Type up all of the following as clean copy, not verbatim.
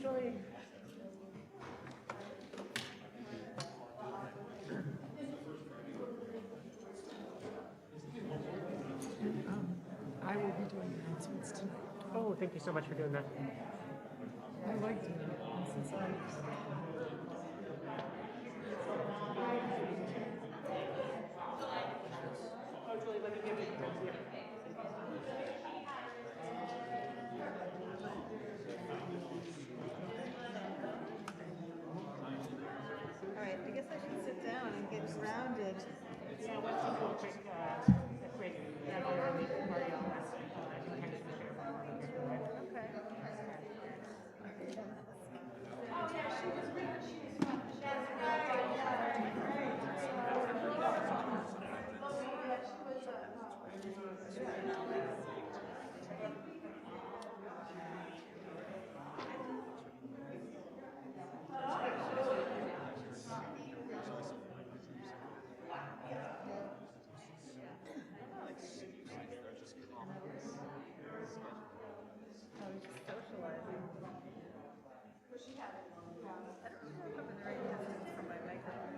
Joy. I will be doing announcements tonight. Oh, thank you so much for doing that. I like doing it, and since I All right, I guess I should sit down and get grounded. Yeah, let's do a quick gather and leave the party on this. Okay. I was just socializing. I don't know if I'm in the right distance from my microphone.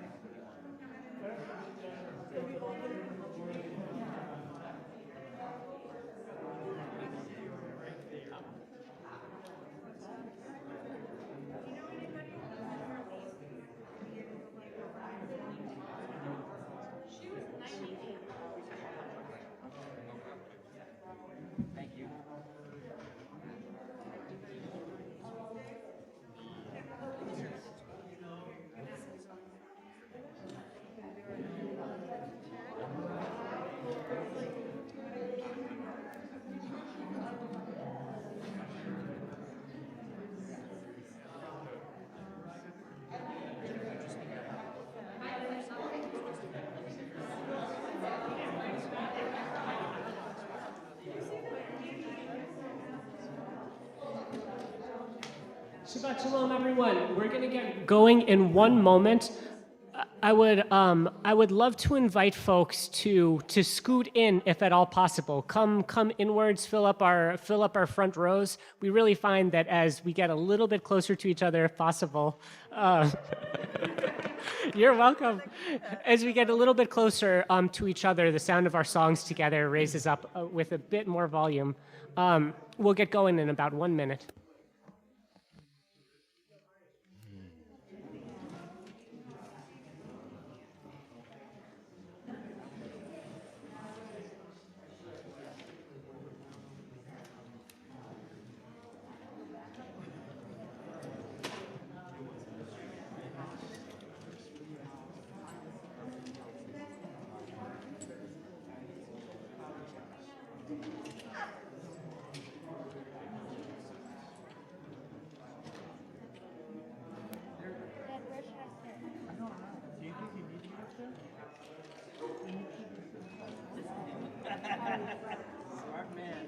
Shabbat shalom, everyone. We're going to get going in one moment. I would love to invite folks to scoot in if at all possible. Come inwards, fill up our front rows. We really find that as we get a little bit closer to each other, if possible. You're welcome. As we get a little bit closer to each other, the sound of our songs together raises up with a bit more volume. We'll get going in about 1 minute. Smart man.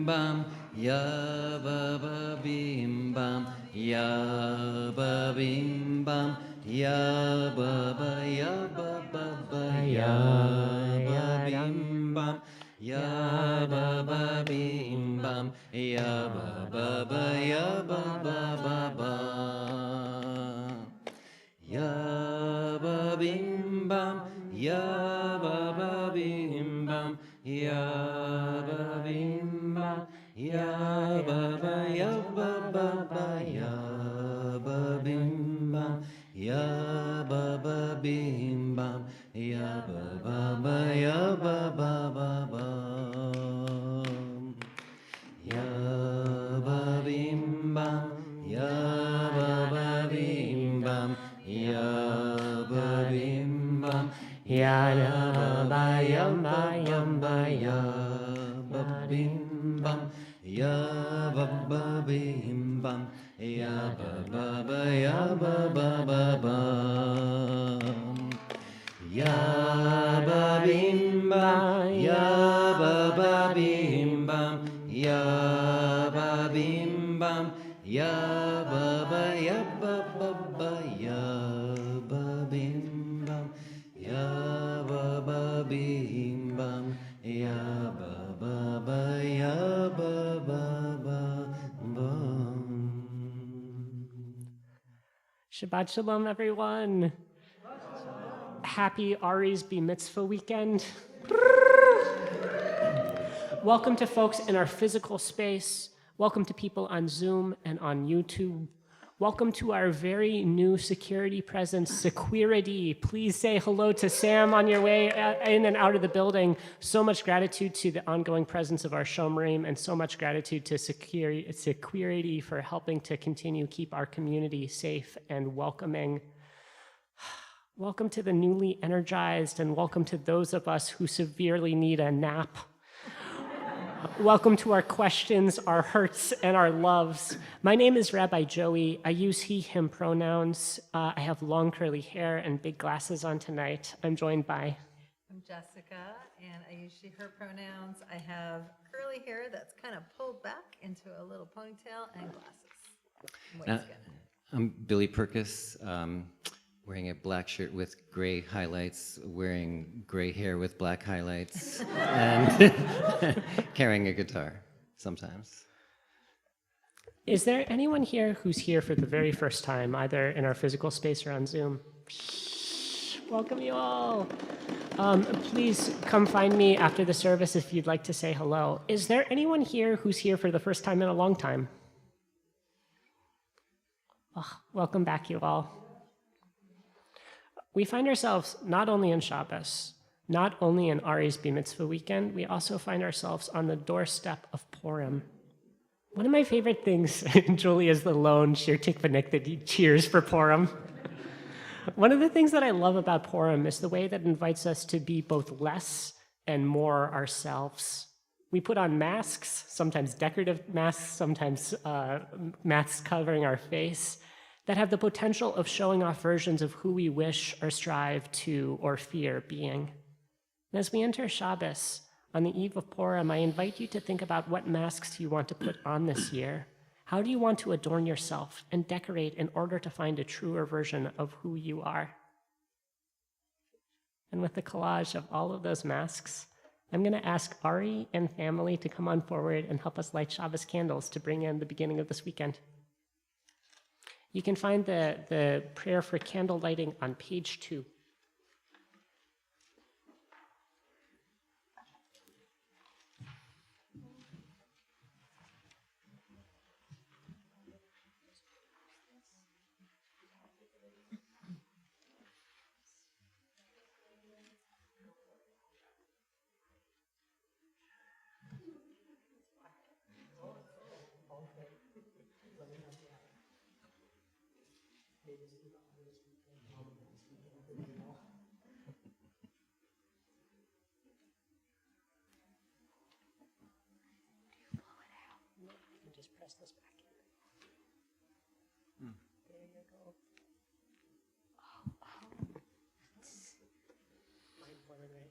Bam, ya ba ba bim bam, ya ba bim bam, ya ba ba ya ba ba ya ba bim bam, ya ba ba bim bam, ya ba ba ya ba ba. Ya ba bim bam, ya ba bim bam, ya ba bim bam, ya ba ya ba ya ba bim bam, ya ba bim bam, ya ba ya ba. Ya ba bim bam, ya ba bim bam, ya ba bim bam, ya ba yam ba ya ba bim bam, ya ba bim bam, ya ba ya ba. Ya ba bim bam, ya ba bim bam, ya bim bam, ya ba ba ya ba ba ba, ya ba bim bam, ya ba ba bim bam, ya ba ba ba ya ba ba ba bum. Shabbat Shalom, everyone. Happy Ari's Bar Mitzvah weekend. Welcome to folks in our physical space. Welcome to people on Zoom and on YouTube. Welcome to our very new security presence, Security. Please say hello to Sam on your way in and out of the building. So much gratitude to the ongoing presence of our Shomrim, and so much gratitude to Security for helping to continue keep our community safe and welcoming. Welcome to the newly energized, and welcome to those of us who severely need a nap. Welcome to our questions, our hurts, and our loves. My name is Rabbi Joey. I use he, him pronouns. I have long curly hair and big glasses on tonight. I'm joined by... I'm Jessica, and I use she, her pronouns. I have curly hair that's kind of pulled back into a little ponytail and glasses. White skin. I'm Billy Perkis, wearing a black shirt with gray highlights, wearing gray hair with black highlights, and carrying a guitar sometimes. Is there anyone here who's here for the very first time, either in our physical space or on Zoom? Welcome you all. Please come find me after the service if you'd like to say hello. Is there anyone here who's here for the first time in a long time? Oh, welcome back, you all. We find ourselves not only in Shabbos, not only in Ari's Bar Mitzvah weekend, we also find ourselves on the doorstep of Purim. One of my favorite things, Julie is the lone shir tikvanik that cheers for Purim. One of the things that I love about Purim is the way that invites us to be both less and more ourselves. We put on masks, sometimes decorative masks, sometimes masks covering our face, that have the potential of showing off versions of who we wish or strive to or fear being. And as we enter Shabbos, on the eve of Purim, I invite you to think about what masks you want to put on this year. How do you want to adorn yourself and decorate in order to find a truer version of who you are? And with the collage of all of those masks, I'm going to ask Ari and family to come on forward and help us light Shabbos candles to bring in the beginning of this weekend. You can find the prayer for candle lighting on page 2. Just press this back in. There you go. Line forward, right?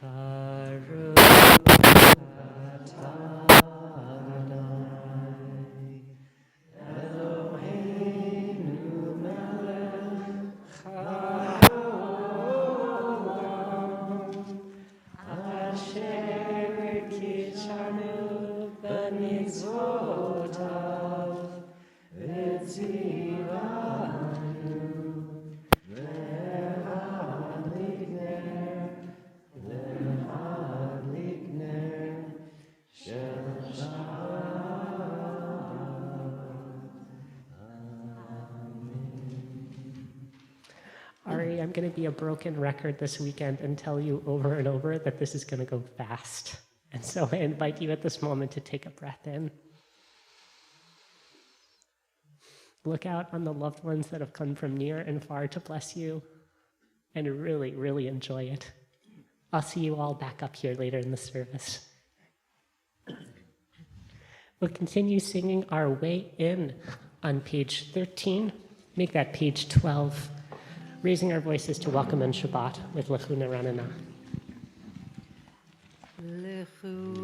Baruch atah Adonai, Eloheinu melech haolam, asher kitshanu b'mitzvotav v'tzivanu le'adlik ner shel Ari, I'm going to be a broken record this weekend and tell you over and over that this is going to go fast. And so I invite you at this moment to take a breath in. Look out on the loved ones that have come from near and far to bless you, and really, really enjoy it. I'll see you all back up here later in the service. We'll continue singing our way in on page 13. Make that page 12. Raising our voices to welcome in Shabbat with Lechuna Ranana. L'chul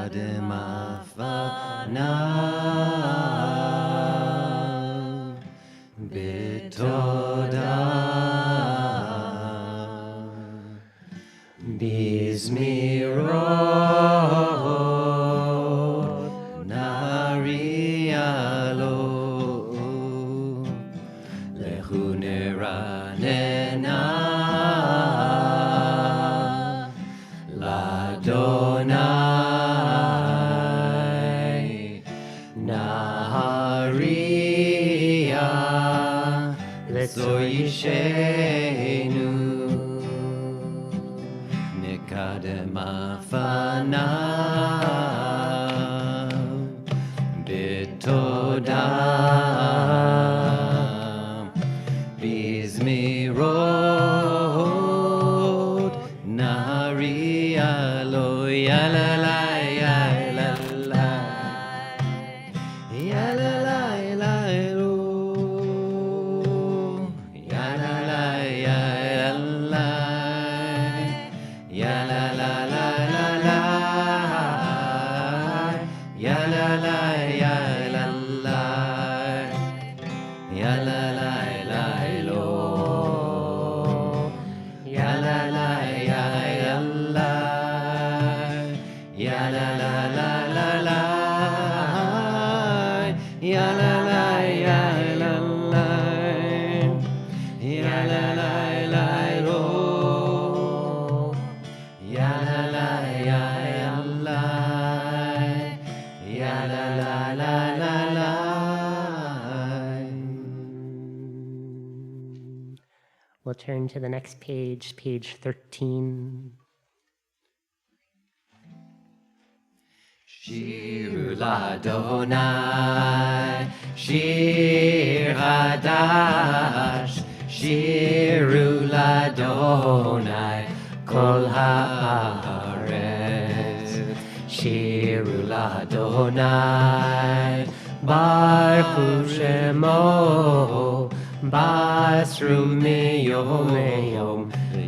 קדם לפניו בתודה בזמירות נריע לו לכו נרננה לאדוני נהריה לצור ישנו נקדם לפניו בתודה בזמירות נהריה לו יללה יללה יללה יללה יללה יללה יללה יללה We'll turn to the next page, page 13. Shiru l'Adonai, Shir Hadash, Shiru l'Adonai, Kol haaretz. Shiru l'Adonai, Baruch Shemo, Basru miyom leyom,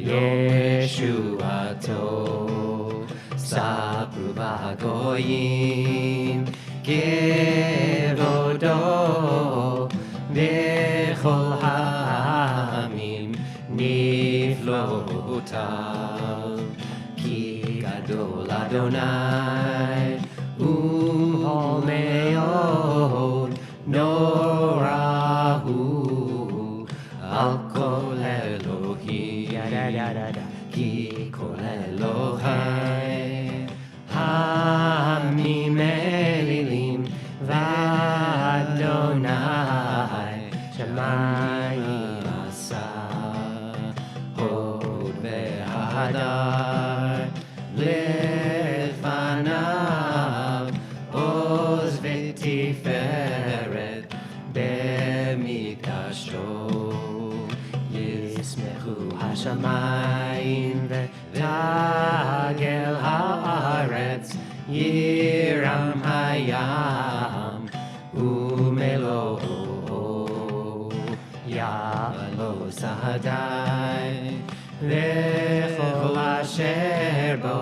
Yeshuato. Sapru v'hagoyim kevodo b'chol ha'amim niflotav ki gadol Adonai u'hol me'od norahu al kol Elohim ki kol Elohim Hamim Elilim V'Adonai Shamayim Asa Hod V'Hadar Lefanav Oz V'Tiferet B'Mikdasho Yismechu Hashamayim V'Tagel Haaretz Yiram Hayam Umelo Ya'alo Sahadai V'chol asher bo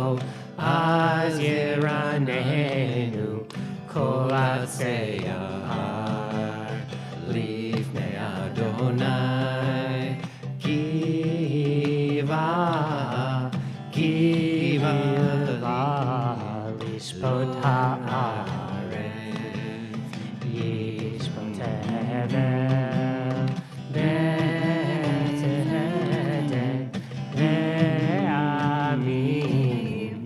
Az Yiranenu Kol atzei Yahar Lifnei Adonai Kiva Kiva Yishpot haaretz, Yishpot hevel, B'tzedek, Ve'amin,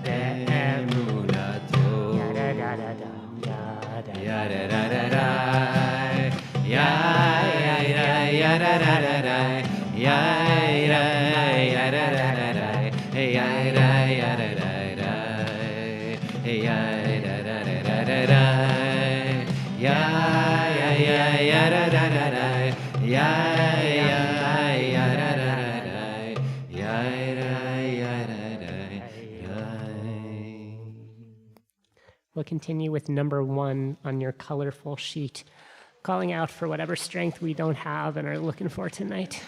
Be'emunato. Yada-da-da-da, yada-da-da-da, We'll continue with number 1 on your colorful sheet, calling out for whatever strength we don't have and are looking for tonight.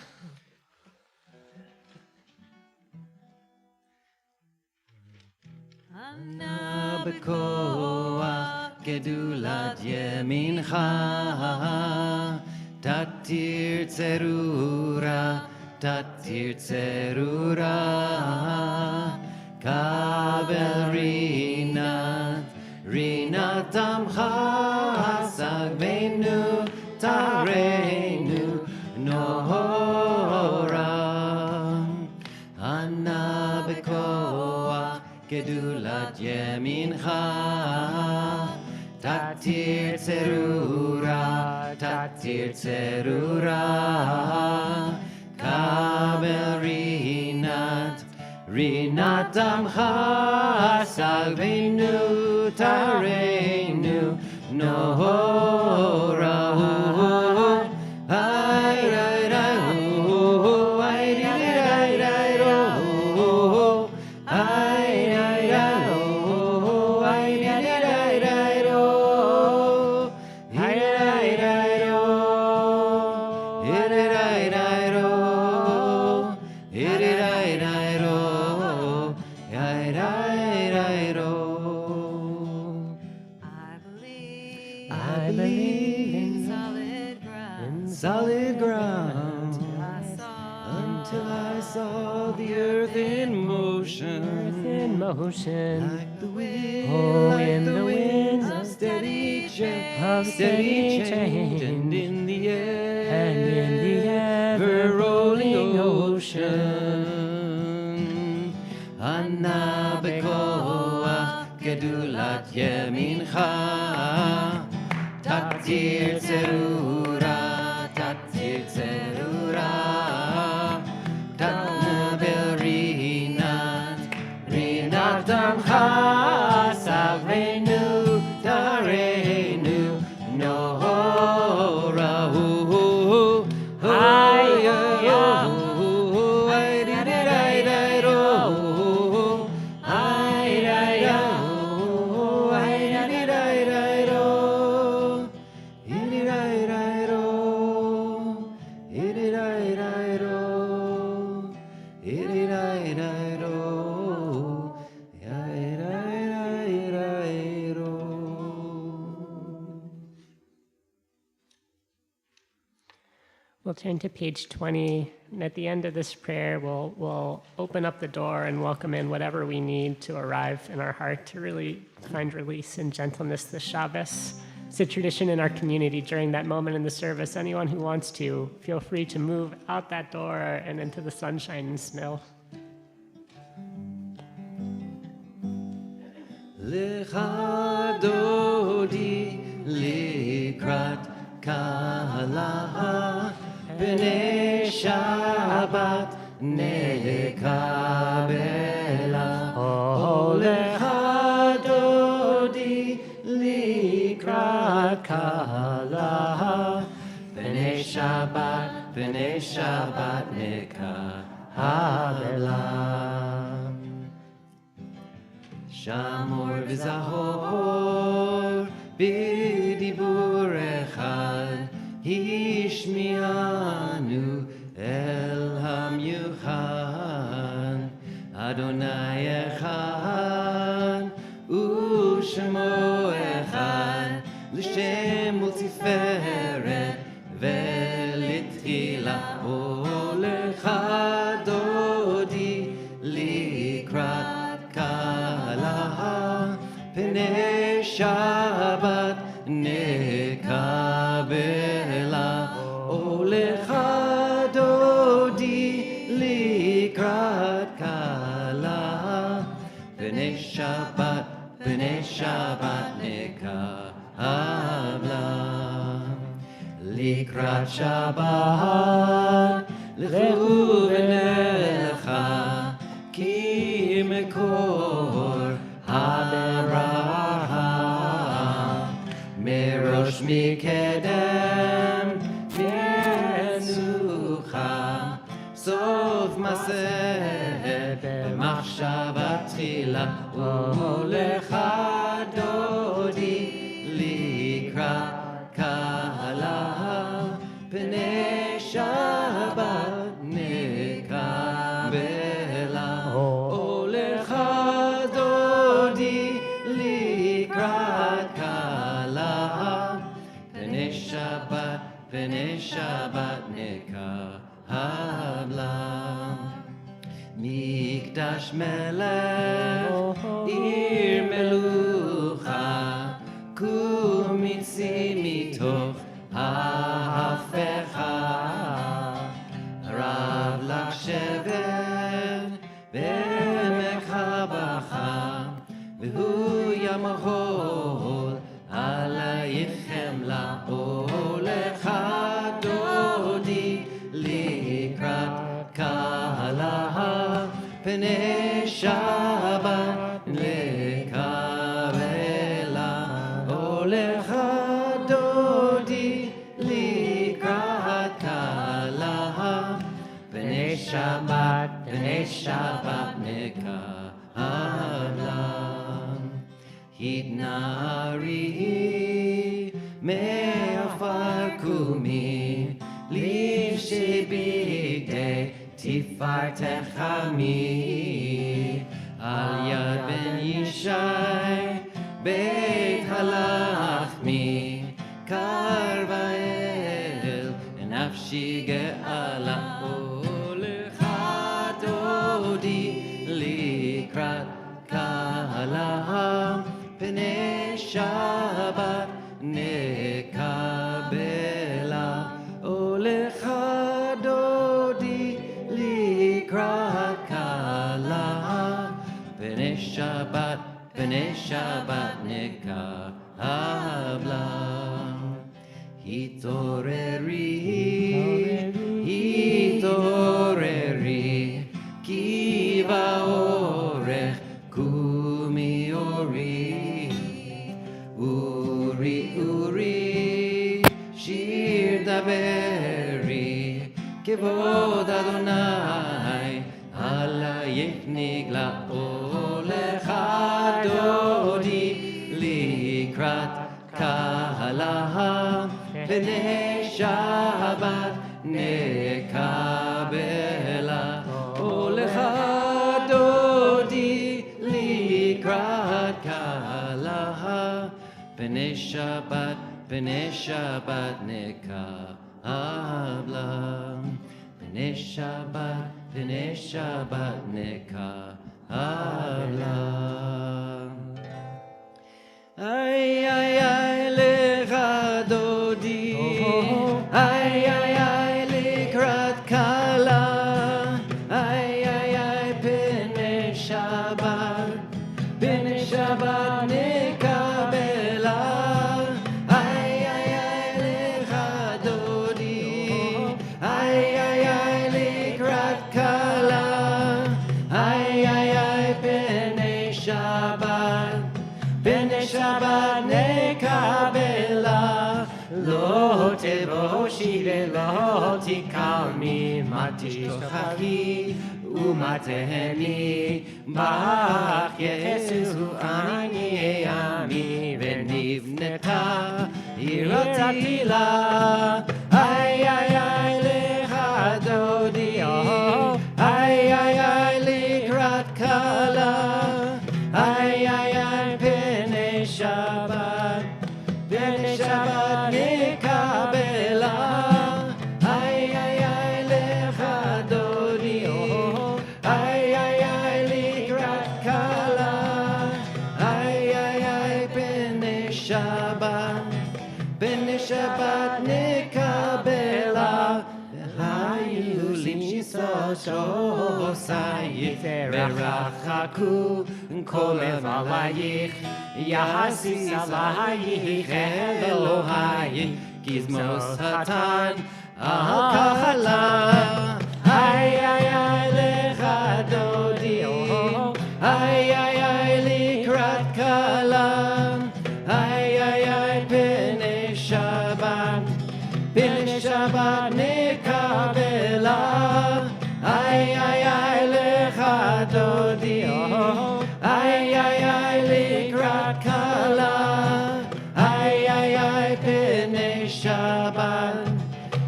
Anna בכוח גדולת ימינך תתיר צרורה תתיר צרורה קבל רינת עמך סגבנו תרנו נורא ענה בכוח גדולת ימינך תתיר צרורה תתיר צרורה קבל רינת עמך סגבנו תרנו נורא solid ground until I saw the earth in motion, like the wind, like the winds of steady change, and in the ever rolling ocean. Anna bekoach gedulat yemincha tatir tzerura tatir tzerura tatnabel rinat amcha savrenu tarenu norahu We'll turn to page 20, and at the end of this prayer, we'll open up the door and welcome in whatever we need to arrive in our heart to really find release and gentleness this Shabbos. It's a tradition in our community during that moment in the service. Anyone who wants to, feel free to move out that door and into the sunshine and smell. Lecha dodi likrat kala b'nei Shabbat nekabela. Oh, lecha dodi likrat kala b'nei Shabbat nekabela. Shamor v'zahor b'dibur echad Hishmianu el hamyuchan Adonai echad u'shemo echad l'shem u'tiferet ve'litchila O lecha dodi likrat kala p'nei Shabbat nekabela. O lecha dodi likrat kala p'nei Shabbat nekabela. Likrat Shabbat lechu v'nelecha ki mekor haberacha merosh mikedem menucha sof maseh b'machshava tchila u'lecha dodi likrat kala p'nei Shabbat nekabela. O lecha dodi likrat לקראת כלה, פני שבת נקבלה. מקדש מלך, עיר מלוכה, קום יצאי מתוך ההפכה. רב לך שבת בעמק הבכה, והוא ימהול עלייך חמלה. הולך דודי לקראת כלה, פני שבת לקבלה. הולך דודי לקראת כלה, פני שבת נקבלה. התנערי מעפר קומי, לבשי בגדי תפארתך עמי. על יד בן ישי בית הלחמי, קרבה אל נפשי גאלה. הולך דודי לקראת כלה, פני שבת נקבלה. הולך דודי לקראת כלה, פני שבת נקבלה. התעוררי, כי באורך קומי אורי. אורי, שיר דברי, כבוד אדוני עלייך נגלה. הולך דודי לקראת כלה, פני שבת נקבלה. הולך דודי לקראת כלה, פני שבת נקבלה. פני שבת נקבלה. איי איי איי לך דודי, איי איי איי לקראת כלה, איי איי איי פני שבת נקבלה. איי איי איי לך דודי, איי איי איי לקראת כלה, איי איי איי פני שבת נקבלה. לא תבושי ולא תקמי, מה תשכחי ומה תהני, בך יחסו עניי עמי, ונבנתה עיר עתילה. איי איי איי לך דודי, איי איי איי לקראת כלה, איי איי איי פני שבת נקבלה. איי איי איי לך דודי, איי איי איי לקראת כלה, איי איי איי פני שבת נקבלה. וההילולים ששושייך ורחקו כל לב עלייך, יהסיס עלייך אלוהייך, גזמוס התן על כלה. איי איי איי לך דודי, איי איי איי לקראת כלה, איי איי איי פני שבת נקבלה. איי איי איי לך דודי, איי איי איי לקראת כלה, איי איי איי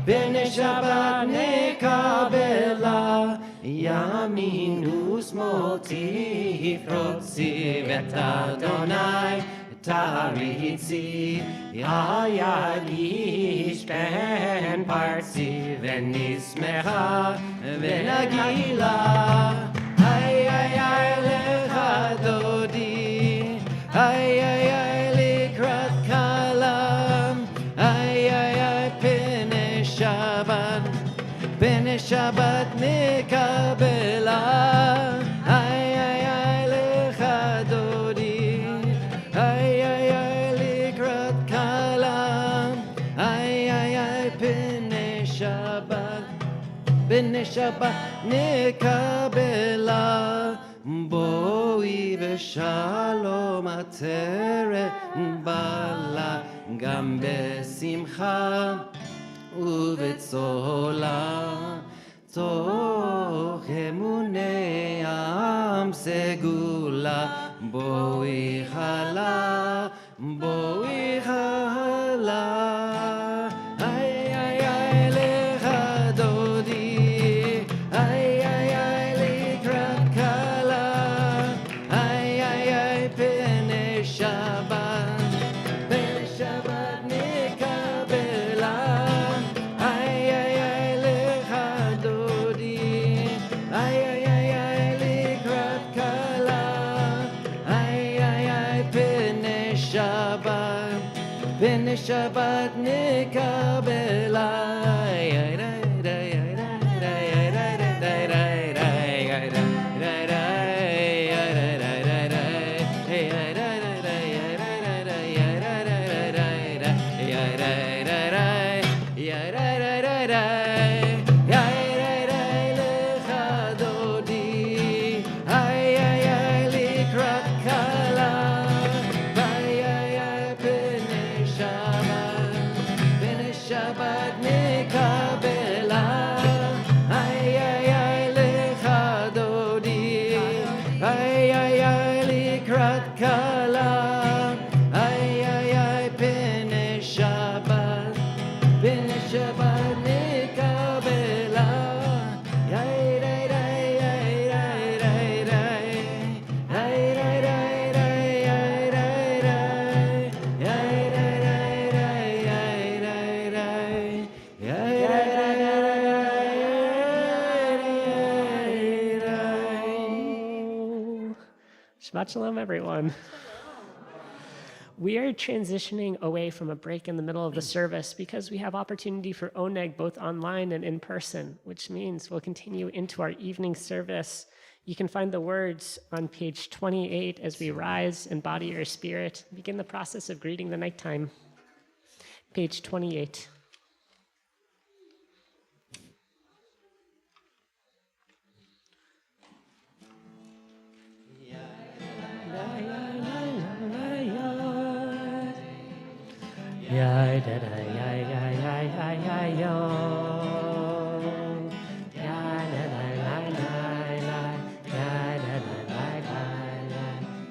פני שבת נקבלה. ימין ושמאל תפרוצי ואת אדוני Taritzi, Hayalish ben Parsi, Venismecha, Venagila, Ay ay ay lecha dodi, Ay ay ay likrat kalam, Ay ay ay pene Shabbat nikabela, Ay ay ay lecha dodi, Ay ay ay likrat kalam, Ay ay ay pene Shabbat nikabela, Boi v'shalom ateret bala, Gam besimcha ובצהלה, תוך אמוני עם סגולה, בואי חלה, בואי חלה. איי איי איי לך דודי, איי איי איי לקראת כלה, איי איי איי פני שבת, פני שבת נקבלה. Shabbat nikabela, Shabbat shalom, everyone. We are transitioning away from a break in the middle of the service because we have opportunity for oneg both online and in person, which means we'll continue into our evening service. You can find the words on page 28 as we rise in body or spirit, begin the process of greeting the nighttime. Page 28. Ya da da ya ya ya ya ya yo. Ya da da la la la. Ya da da la la la.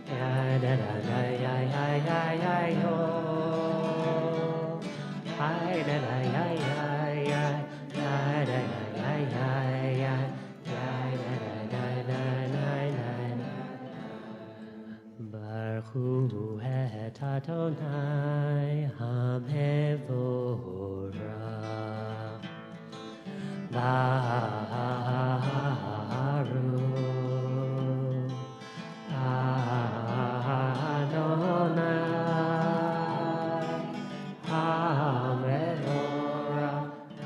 Ya da da la ya ya ya ya yo. Ay da da ya ya ya. Ya da da ya ya ya. Ya da da la la la. Baruch hu et Adonai HaMevorach. Baruch Adonai HaMevorach,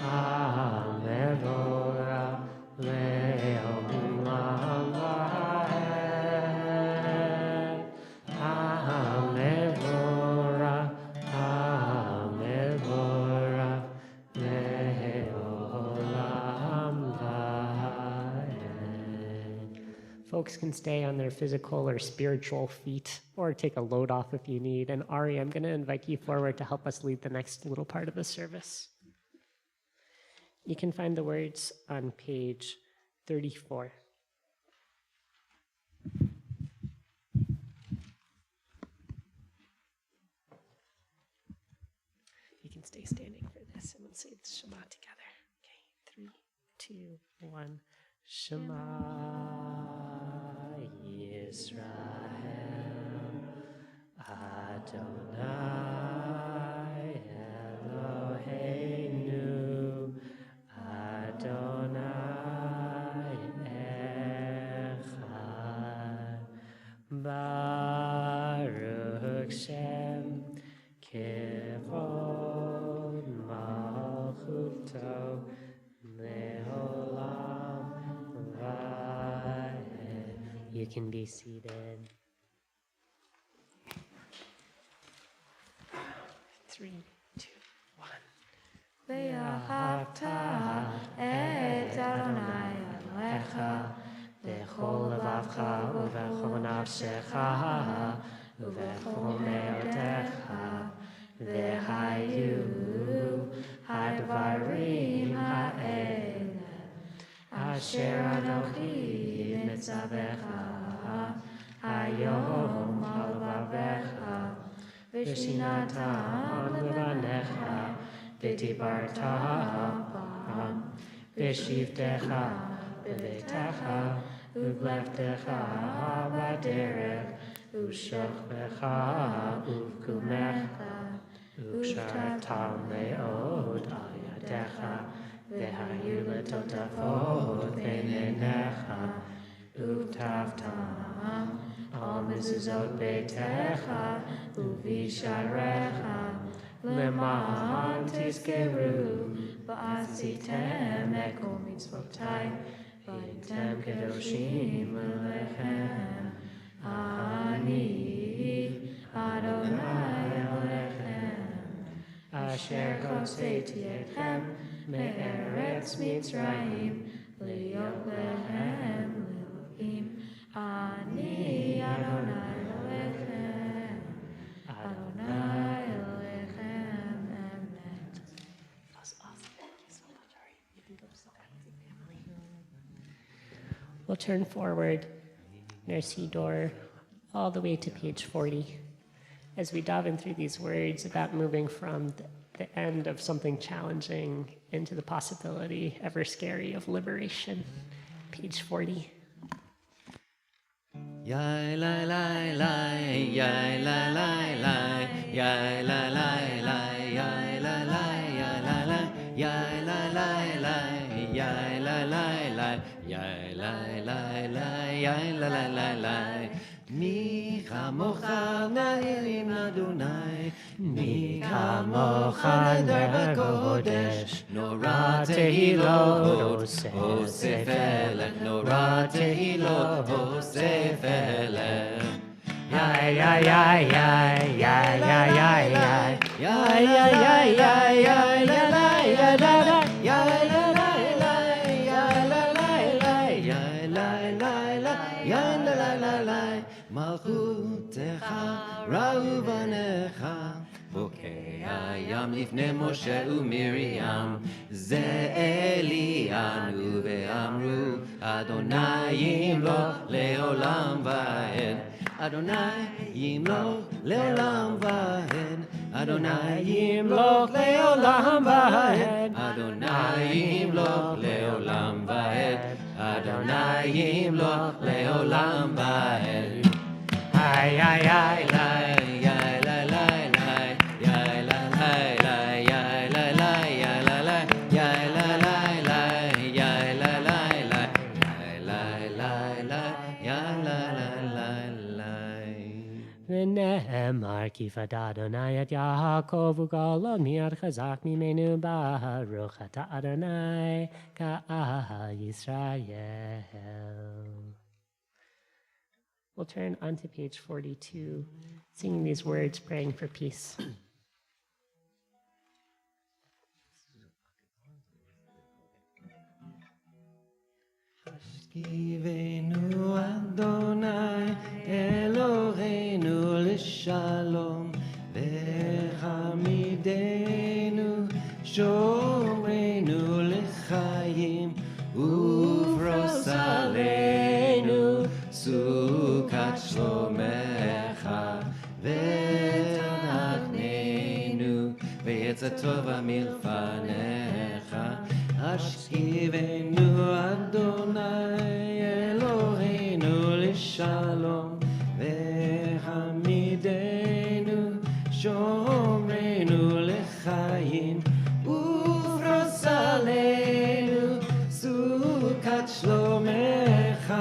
HaMevorach le'olam va'ed. HaMevorach, HaMevorach le'olam va'ed. Folks can stay on their physical or spiritual feet or take a load off if you need. And Ari, I'm going to invite you forward to help us lead the next little part of the service. You can find the words on page 34. You can stay standing for this and we'll say the Shema together. Okay, 3, 2, 1. Shema Yisrael Adonai can be seated. 3, 2, 1. ואהבת את אדוני אלוהיך בכל לבבך ובכל נפשך ובכל מאודך, והיו הדברים האלה אשר אנוכי מצווך היום על לבבך, ושינתם לבניך ודיברת בם, בשבתך בביתך ובלכתך בדרך ושוכבך ובקומך, וקשרתם מאוד על ידיך, והיו לטוטפות בין עיניך, וכתבתם על מזוזות ביתך ובשעריך, למען תזכרו ועשיתם את כל מצוותיי, והייתם קדושים אליכם. אני אדוני אלוהיכם, אשר הוצאתי אתכם מארץ מצרים, להיות לכם לאלוהים. אני אדוני אלוהיכם, אדוני אלוהיכם אמת. That's awesome. Thank you so much, Ari. You did so We'll turn forward in our C door all the way to page 40 as we dive in through these words about moving from the end of something challenging into the possibility, ever scary, of liberation. Page 40. Yai lai lai lai, yai lai lai lai, yai lai lai lai, yai lai lai, yai lai lai, yai lai lai lai, yai lai lai lai, yai lai lai lai, yai lai lai lai lai. Mi chamocha na'erim Adonai, mi chamocha neder kodesh, nora tehilot, osef elech, nora tehilot, osef elech. Yai, yai, yai, yai, yai, yai, yai, yai, Yai, yai, yai, yai, yai, la, la, ya, la, la, yai, la, la, la, yai, la, la, la, yai, la, la, la, yai, la, la, la, la. מלכותך ראו בניך, בוקע הים לפני משה ומרים, זה אלינו ואמרו, אדוני ימלוך לעולם ועד, אדוני ימלוך לעולם ועד, אדוני ימלוך לעולם ועד, אדוני ימלוך לעולם ועד, אדוני ימלוך לעולם ועד. Ay, ay, ay, ay, ay, la, la, la, ay, la, la, la, ay, la, la, ya, la, la, ya, la, la, la, ya, la, la, la, la, la, la, ya, la, la, la, la. ונאמר כי פדה אדוני את יעקב וגאלו מיד חזק ממנו ברוך אתה אדוני קהל ישראל. We'll turn onto page 42, singing these words, praying for peace. השכיבנו אדוני אלוהינו לשלום, וחמידנו שומרנו לחיים, ופרוס עלינו סוכת שלומך, ותנחננו בעץ הטוב מלפניך. השכיבנו אדוני אלוהינו לשלום, וחמידנו שומרנו לחיים, ופרוס עלינו סוכת שלומך,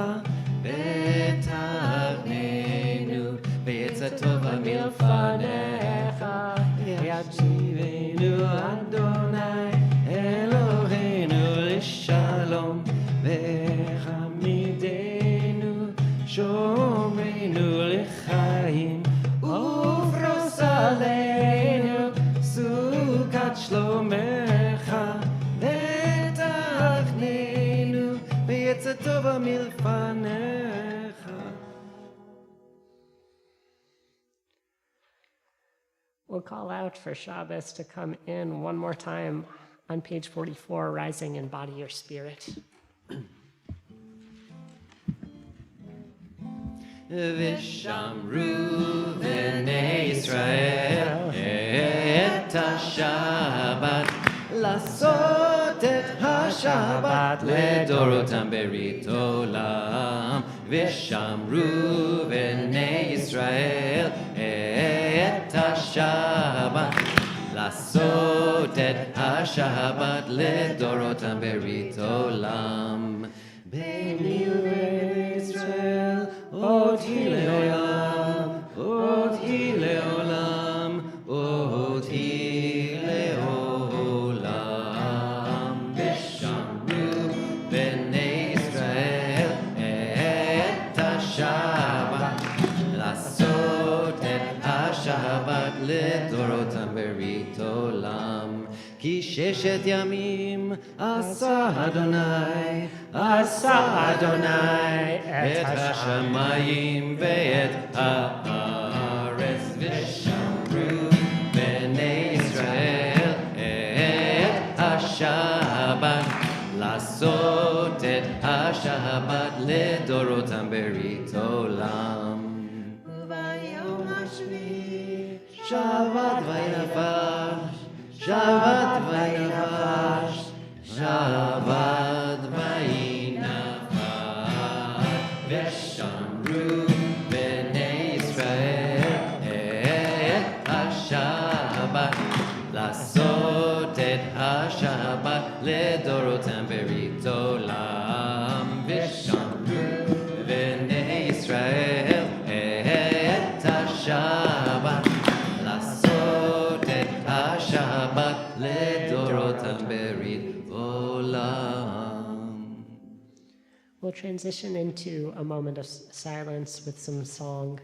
ותנחננו בעץ הטוב מלפניך. ישיבנו אדוני אלוהינו לשלום, עלינו סוכת שלומך ותחננו ויצא טובה מלפניך. We'll call out for Shabbos to come in one more time on page 44, rising in body or spirit. ושמרו בני ישראל את השבת, לעשות את השבת לדורותם ברית עולם. ושמרו בני ישראל את השבת, לעשות את השבת לדורותם ברית עולם. בני ישראל עוד היא לעולם, עוד היא לעולם, עוד היא לעולם. ושמרו בני ישראל את השבת, לעשות את השבת לדורותם ברית עולם. כי ששת ימים עשה אדוני, עשה אדוני את השמיים ואת הארץ. ושמרו בני ישראל את השבת, לעשות את השבת לדורותם ברית עולם. וביום השביעי שבת וינפש, שבת וינפש, שבת וינפש. ושמרו בני ישראל את השבת, לעשות את השבת לדורותם ברית עולם. ושמרו בני ישראל את השבת, לעשות את השבת לדורותם ברית עולם. We'll transition into a moment of silence with some song.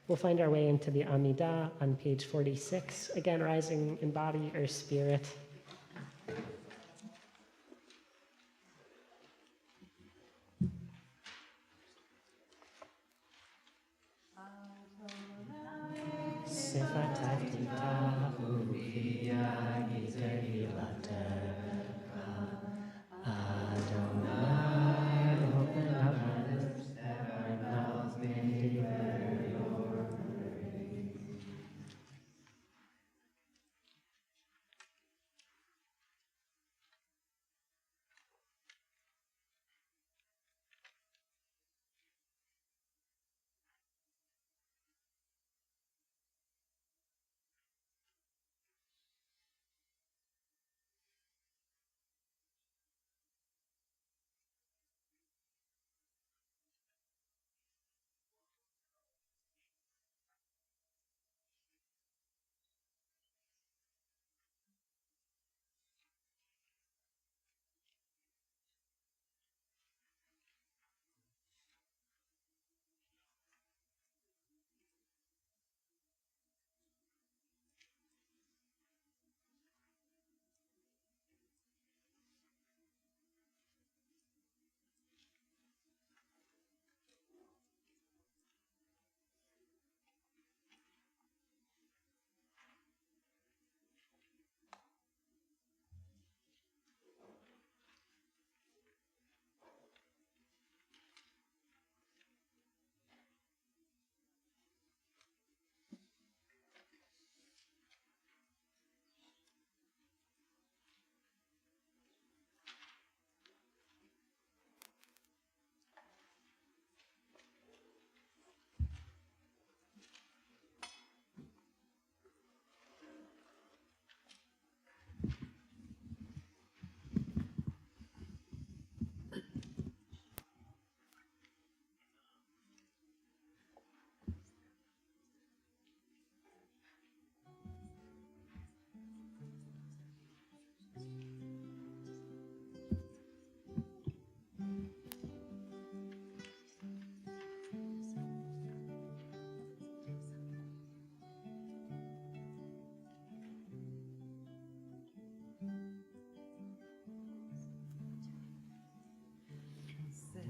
We'll find our way into the Amidah on page 46, again rising in body or spirit.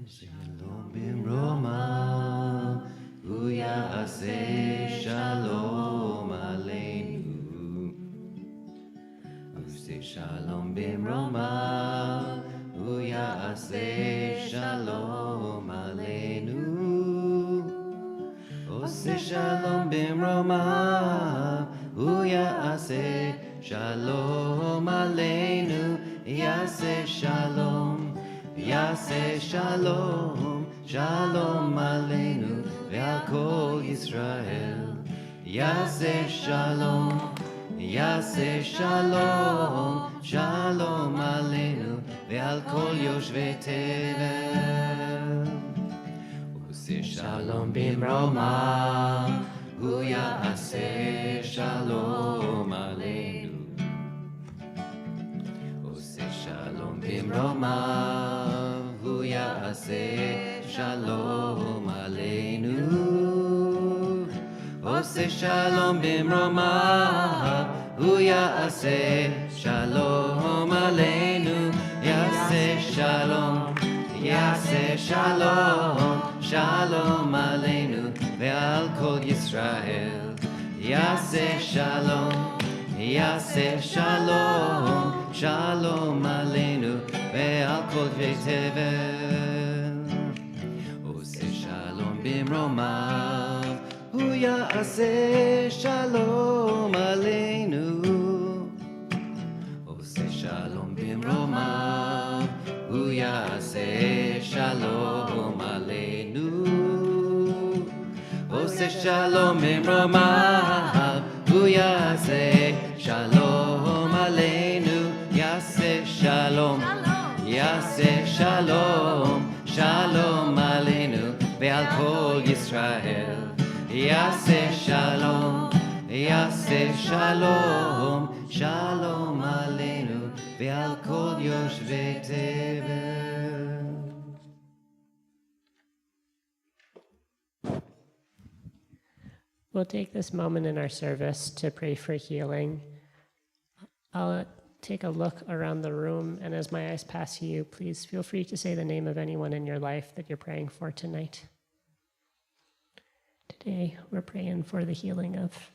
Shalom bimroma, uyase shalom aleinu. Use shalom bimroma, uyase shalom aleinu. Ose shalom bimroma, uyase shalom aleinu. Yase shalom, yase shalom, shalom aleinu ve'al kol Yisrael. Yase shalom, yase shalom, shalom aleinu ve'al kol yoshvei tevel. Use shalom bimroma, hu ya'aseh shalom aleinu. Shalom bimroma, hu ya'aseh shalom aleinu. Ose shalom bimroma, hu ya'aseh shalom aleinu. Ya'aseh shalom, ya'aseh shalom, shalom aleinu ve'al kol Yisrael. Ya'aseh shalom, ya'aseh shalom, shalom aleinu ve'al kol tevel. Ose shalom bimroma, hu ya'aseh shalom aleinu. Ose shalom bimroma, hu ya'aseh shalom aleinu. Ose shalom bimroma, hu ya'aseh shalom aleinu. Yaseh shalom, yaseh shalom, shalom aleinu ve'al kol Yisrael. Yaseh shalom, yaseh shalom, shalom aleinu ve'al kol yoshvei tevel. We'll take this moment in our service to pray for healing. I'll take a look around the room, and as my eyes pass you, please feel free to say the name of anyone in your life that you're praying for tonight. Today, we're praying for the healing of.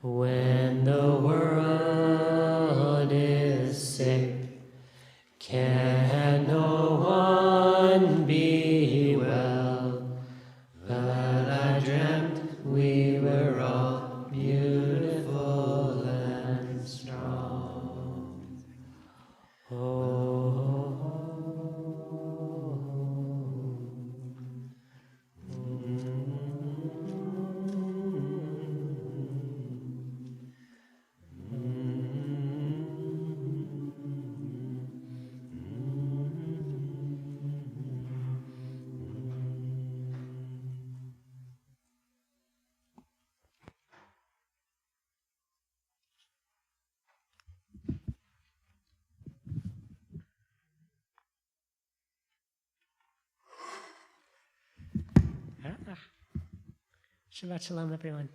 When the world is sick, can no one be well? Shabbat shalom, everyone.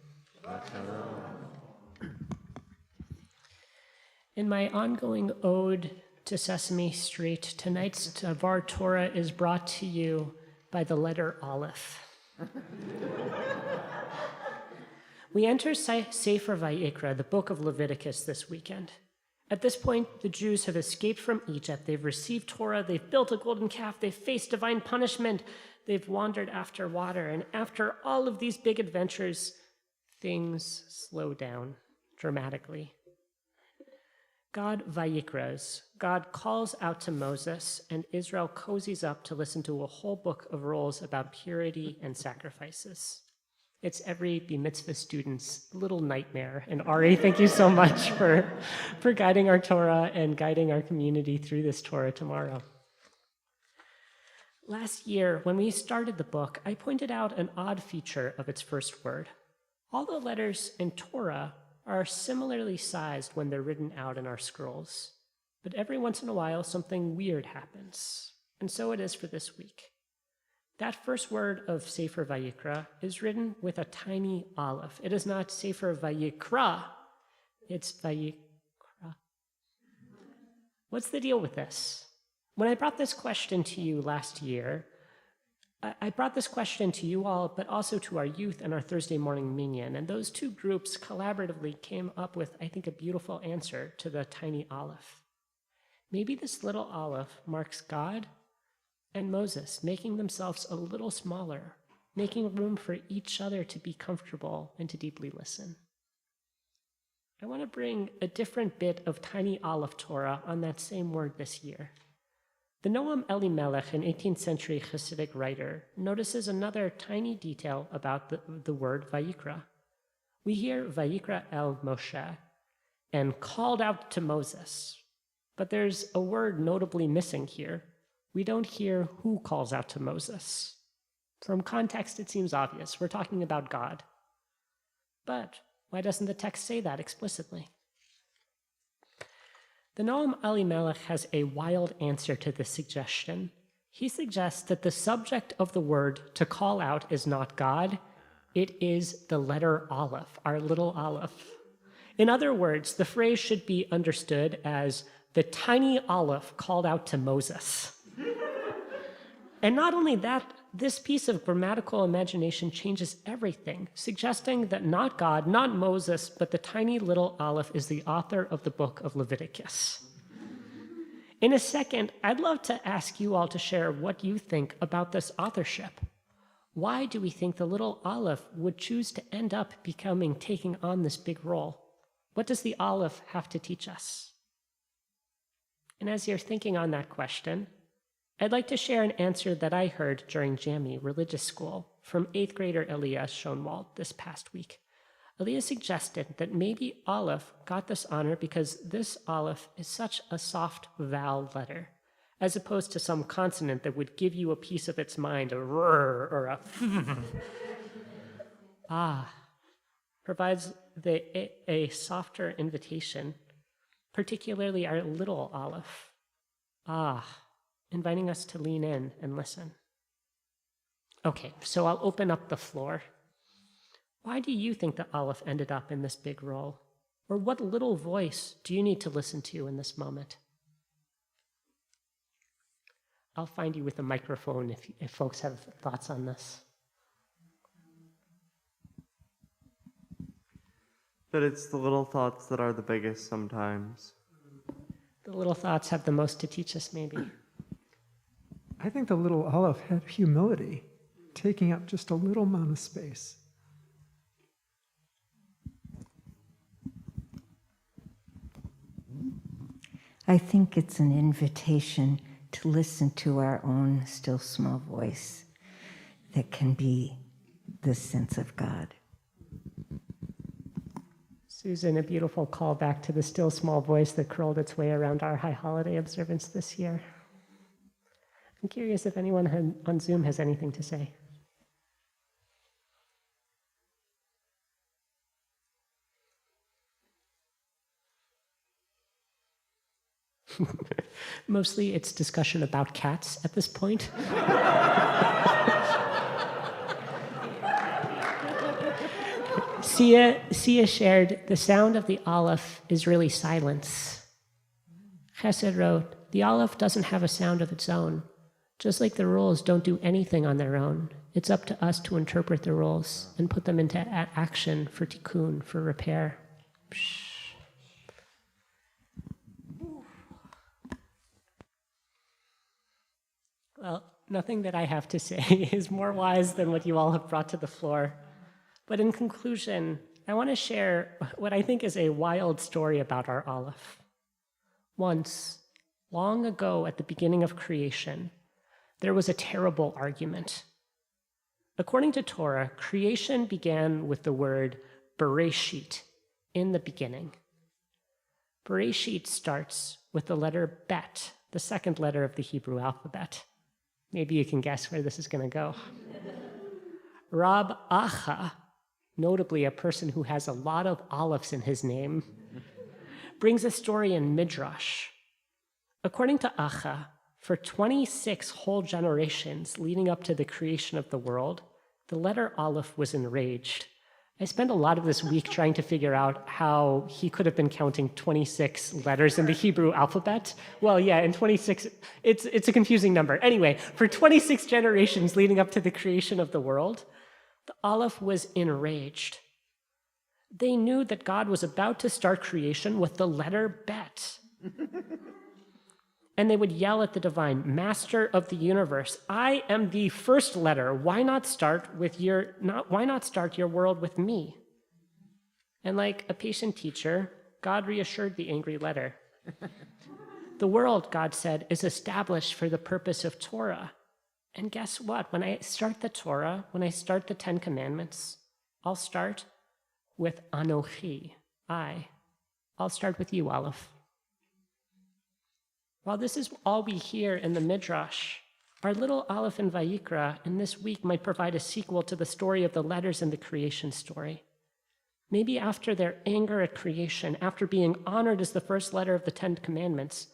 In my ongoing ode to Sesame Street, tonight's Tavar Torah is brought to you by the letter Aleph. We enter Sefer Vayikra, the book of Leviticus, this weekend. At this point, the Jews have escaped from Egypt. They've received Torah. They've built a golden calf. They've faced divine punishment. They've wandered after water. And after all of these big adventures, things slow down dramatically. God Vayikras. God calls out to Moses, and Israel cozies up to listen to a whole book of rules about purity and sacrifices. It's every Bar Mitzvah student's little nightmare. And Ari, thank you so much for guiding our Torah and guiding our community through this Torah tomorrow. Last year, when we started the book, I pointed out an odd feature of its first word. All the letters in Torah are similarly sized when they're written out in our scrolls. But every once in a while, something weird happens. And so it is for this week. That first word of Sefer Vayikra is written with a tiny aleph. It is not Sefer Vayikra, it's Vayikra. What's the deal with this? When I brought this question to you last year, I brought this question to you all, but also to our youth and our Thursday morning minyan, and those two groups collaboratively came up with, I think, a beautiful answer to the tiny aleph. Maybe this little aleph marks God and Moses making themselves a little smaller, making room for each other to be comfortable and to deeply listen. I want to bring a different bit of tiny aleph Torah on that same word this year. The Noam Elimelech, an 18th century Hasidic writer, notices another tiny detail about the word Vayikra. We hear Vayikra el Moshe and called out to Moses, but there's a word notably missing here. We don't hear who calls out to Moses. From context, it seems obvious. We're talking about God. But why doesn't the text say that explicitly? The Noam Elimelech has a wild answer to this suggestion. He suggests that the subject of the word to call out is not God, it is the letter Aleph, our little Aleph. In other words, the phrase should be understood as the tiny Aleph called out to Moses. And not only that, this piece of grammatical imagination changes everything, suggesting that not God, not Moses, but the tiny little Aleph is the author of the book of Leviticus. In a second, I'd love to ask you all to share what you think about this authorship. Why do we think the little Aleph would choose to end up taking on this big role? What does the Aleph have to teach us? And as you're thinking on that question, I'd like to share an answer that I heard during JAMI religious school from 8th grader Elias Schoenwald this past week. Elias suggested that maybe Aleph got this honor because this Aleph is such a soft vowel letter, as opposed to some consonant that would give you a piece of its mind, a rrr or a provides a softer invitation, particularly our little Aleph. Inviting us to lean in and listen. Okay, so I'll open up the floor. Why do you think that Aleph ended up in this big role? Or what little voice do you need to listen to in this moment? I'll find you with a microphone if folks have thoughts on this. That it's the little thoughts that are the biggest sometimes. The little thoughts have the most to teach us, maybe. I think the little Aleph had humility, taking up just a little amount of space. I think it's an invitation to listen to our own still small voice that can be the sense of God. Susan, a beautiful call back to the still small voice that curled its way around our high holiday observance this year. I'm curious if anyone on Zoom has anything to say. Mostly it's discussion about cats at this point. Sia shared, the sound of the Aleph is really silence. Chesed wrote, the Aleph doesn't have a sound of its own. Just like the rules don't do anything on their own, it's up to us to interpret the rules and put them into action for tikkun, for repair. Well, nothing that I have to say is more wise than what you all have brought to the floor. But in conclusion, I want to share what I think is a wild story about our Aleph. Once, long ago at the beginning of creation, there was a terrible argument. According to Torah, creation began with the word Bereshit, in the beginning. Bereshit starts with the letter Bet, the second letter of the Hebrew alphabet. Maybe you can guess where this is going to go. Rab Acha, notably a person who has a lot of olives in his name, brings a story in Midrash. According to Acha, for 26 whole generations leading up to the creation of the world, the letter Aleph was enraged. I spent a lot of this week trying to figure out how he could have been counting 26 letters in the Hebrew alphabet. Well, yeah, in 26, it's a confusing number. Anyway, for 26 generations leading up to the creation of the world, the Aleph was enraged. They knew that God was about to start creation with the letter Bet. And they would yell at the divine, Master of the universe, I am the first letter. Why not start your world with me? And like a patient teacher, God reassured the angry letter. The world, God said, is established for the purpose of Torah. And guess what? When I start the Torah, when I start the 10 Commandments, I'll start with Anochi, I. I'll start with you, Aleph. While this is all we hear in the Midrash, our little Aleph in Vayikra in this week might provide a sequel to the story of the letters in the creation story. Maybe after their anger at creation, after being honored as the first letter of the 10 Commandments,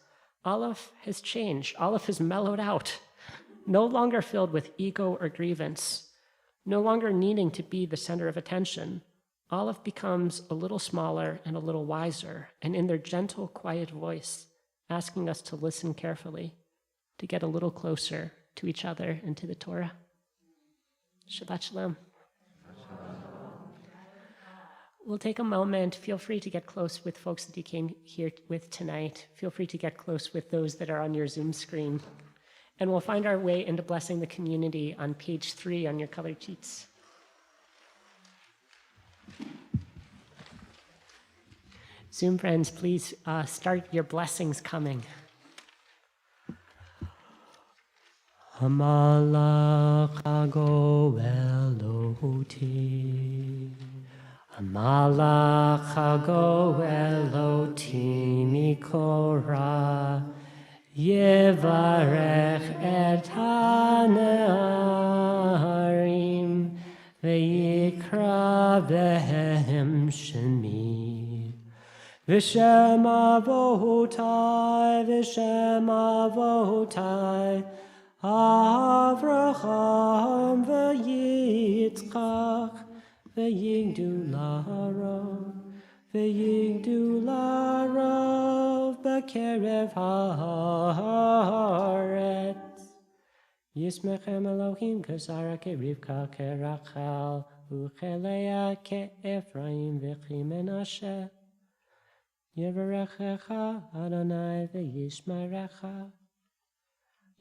Aleph has changed. Aleph has mellowed out, no longer filled with ego or grievance, no longer needing to be the center of attention. Aleph becomes a little smaller and a little wiser, and in their gentle, quiet voice, asking us to listen carefully, to get a little closer to each other and to the Torah. Shabbat Shalom. We'll take a moment. Feel free to get close with folks that you came here with tonight. Feel free to get close with those that are on your Zoom screen. And we'll find our way into blessing the community on page 3 on your colored sheets. Zoom friends, please start your blessings coming. Hamalach hago eloti, Hamalach hago eloti mikora, Yevarech et haneharim, ve'yikra behem shemi. Vishem avotai, Vishem avotai, Avraham v'Yitzchak, v'yigdu larav, b'kerev haaretz. Yismechem Elohim k'Sara k'Rivka k'Rachel, u'chelea k'Ephraim v'Chimenashe. Yevarechecha Adonai v'yishmerecha.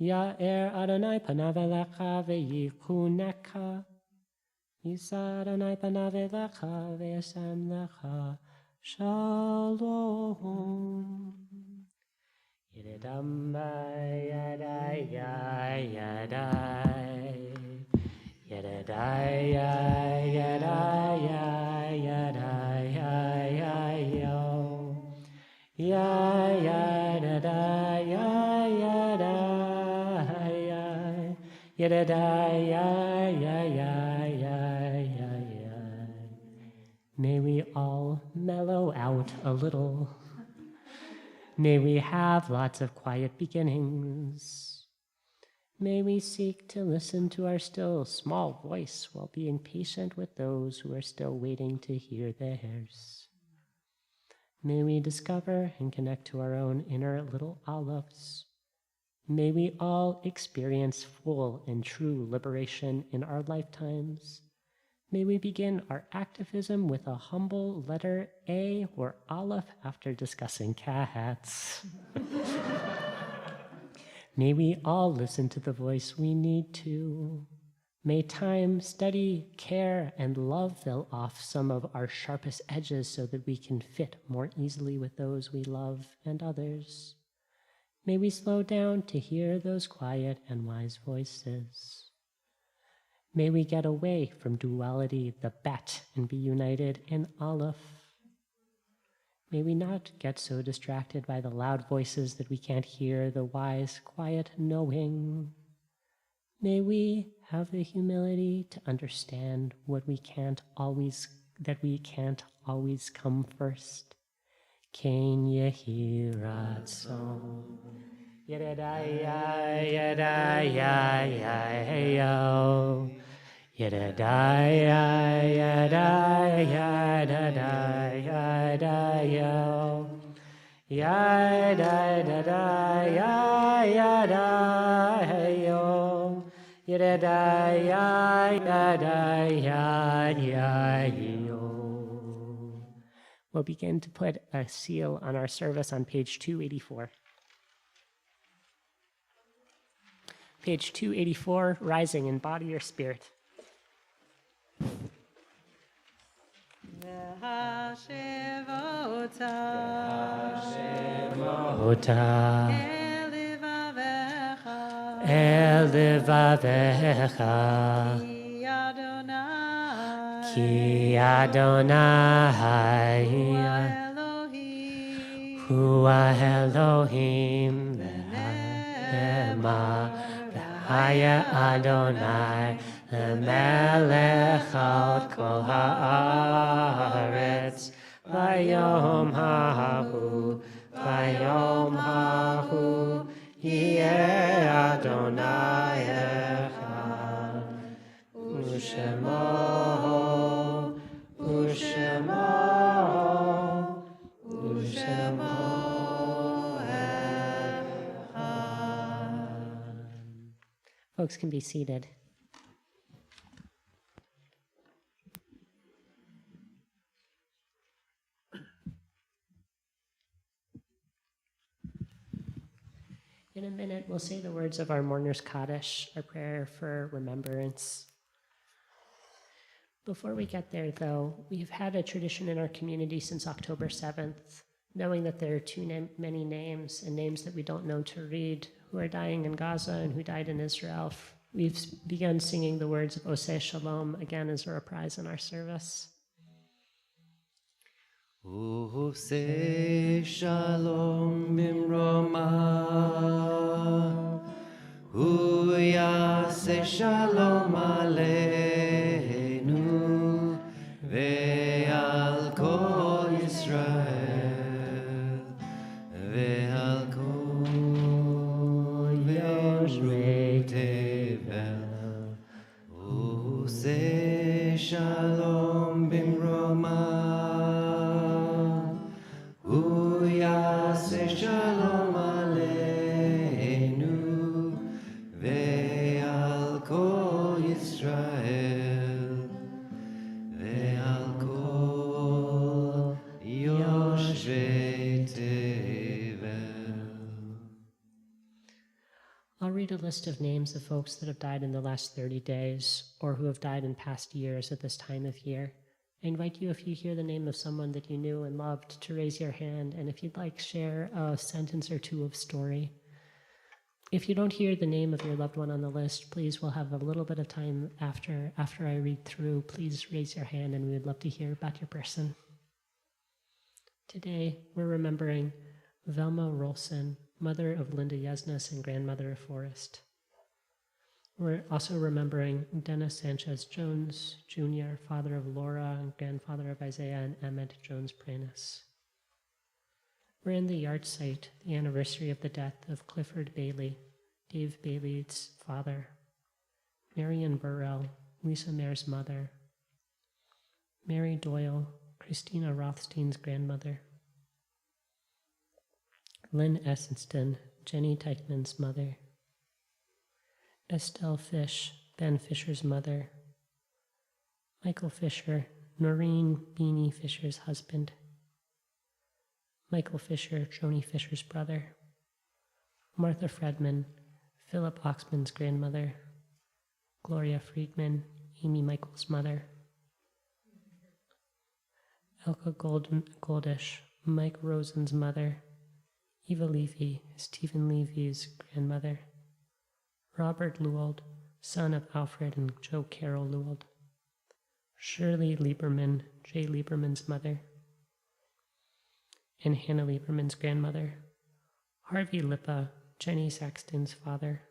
Ya'er Adonai panav elecha v'yichunecha. Yisa Adonai panav elecha v'yasem lecha shalom. Yedidam yadai yadai. Yedidai yadai yadai yo. Ya ya da da ya ya da ya da da ya ya ya ya. May we all mellow out a little. May we have lots of quiet beginnings. May we seek to listen to our still small voice while being patient with those who are still waiting to hear theirs. May we discover and connect to our own inner little olives. May we all experience full and true liberation in our lifetimes. May we begin our activism with a humble letter A or Aleph after discussing cats. May we all listen to the voice we need to. May time, study, care, and love fill off some of our sharpest edges so that we can fit more easily with those we love and others. May we slow down to hear those quiet and wise voices. May we get away from duality, the bet, and be united in Aleph. May we not get so distracted by the loud voices that we can't hear the wise, quiet knowing. May we have the humility to understand that we can't always come first. Ken yehi ratzon. Yedadaya, yedaya, yayo. Yedadaya, yedaya, yedaya, yedaya. Yedadaya, yedaya. Yedadaya, yedaya, yayo. We'll begin to put a seal on our service on page 284. Page 284, Rising in Body or Spirit. El levavecha Ki Adonai Hua Elohim Lema Haya Adonai Melech al kol haaretz Vayom hahu Yeh Adonai echad Ushemo Folks can be seated. In a minute, we'll say the words of our Mourner's Kaddish, our prayer for remembrance. Before we get there, though, we've had a tradition in our community since October 7th, knowing that there are too many names and names that we don't know to read who are dying in Gaza and who died in Israel. We've begun singing the words of Oseh Shalom again as a reprise in our service. Oseh Shalom bimroma Hu yaseh Shalom aleinu ve'al kol Yisrael ve'al kol yoshvei tevel Oseh Shalom bimroma Shalom aleinu ve'al kol Yisrael ve'al kol yoshvei tevel. I'll read a list of names of folks that have died in the last 30 days or who have died in past years at this time of year. I invite you, if you hear the name of someone that you knew and loved, to raise your hand, and if you'd like, share a sentence or two of story. If you don't hear the name of your loved one on the list, please, we'll have a little bit of time after I read through. Please raise your hand, and we would love to hear about your person. Today, we're remembering Velma Rolson, mother of Linda Yesnes and grandmother of Forrest. We're also remembering Dennis Sanchez Jones, Jr., father of Laura and grandfather of Isaiah and Emmett Jones Pranis. We're in the yard site, the anniversary of the death of Clifford Bailey, Dave Bailey's father, Marion Burrell, Lisa Mayer's mother, Mary Doyle, Christina Rothstein's grandmother, Lynn Essenston, Jenny Teichman's mother, Estelle Fish, Ben Fisher's mother, Michael Fisher, Noreen Beanie Fisher's husband, Michael Fisher, Joni Fisher's brother, Martha Fredman, Philip Oxman's grandmother, Gloria Friedman, Amy Michael's mother, Elka Goldish, Mike Rosen's mother, Eva Levy, Stephen Levy's grandmother, Robert Lewald, son of Alfred and Joe Carroll Lewald, Shirley Lieberman, Jay Lieberman's mother, and Hannah Lieberman's grandmother, Harvey Lippa, Jenny Saxton's father,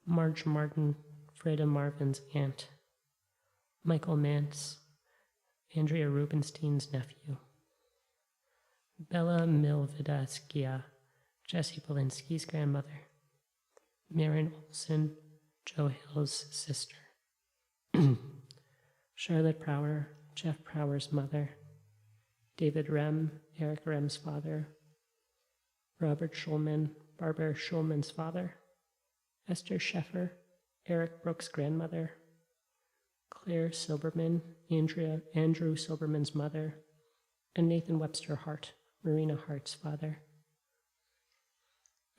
Marge Martin, Freda Marvin's aunt, Michael Mance, Andrea Rubenstein's nephew, Bella Milvidaskia, Jesse Polinsky's grandmother, Maren Olson, Joe Hill's sister, Charlotte Prower, Jeff Prower's mother, David Rem, Eric Rem's father, Robert Schulman, Barbara Schulman's father, Esther Sheffer, Eric Brooks' grandmother, Claire Silberman, Andrew Silberman's mother, and Nathan Webster Hart, Marina Hart's father.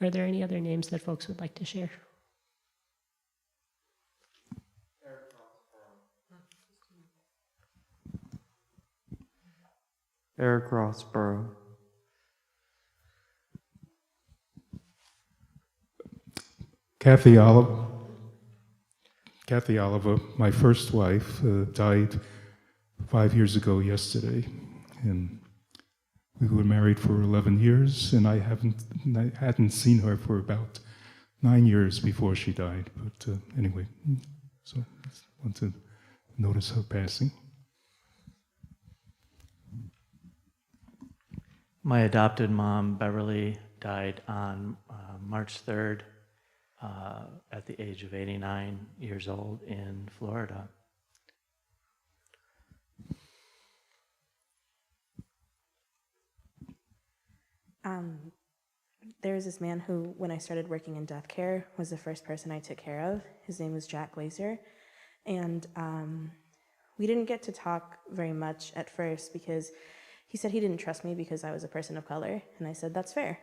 Are there any other names that folks would like to share? Eric Rossborough. Kathy Oliver, my first wife, died 5 years ago yesterday, and we were married for 11 years, and I hadn't seen her for about 9 years before she died. But anyway, so I just want to notice her passing. My adopted mom, Beverly, died on March 3rd at the age of 89 years old in Florida. There was this man who, when I started working in death care, was the first person I took care of. His name was Jack Glazer. And we didn't get to talk very much at first because he said he didn't trust me because I was a person of color. And I said, that's fair.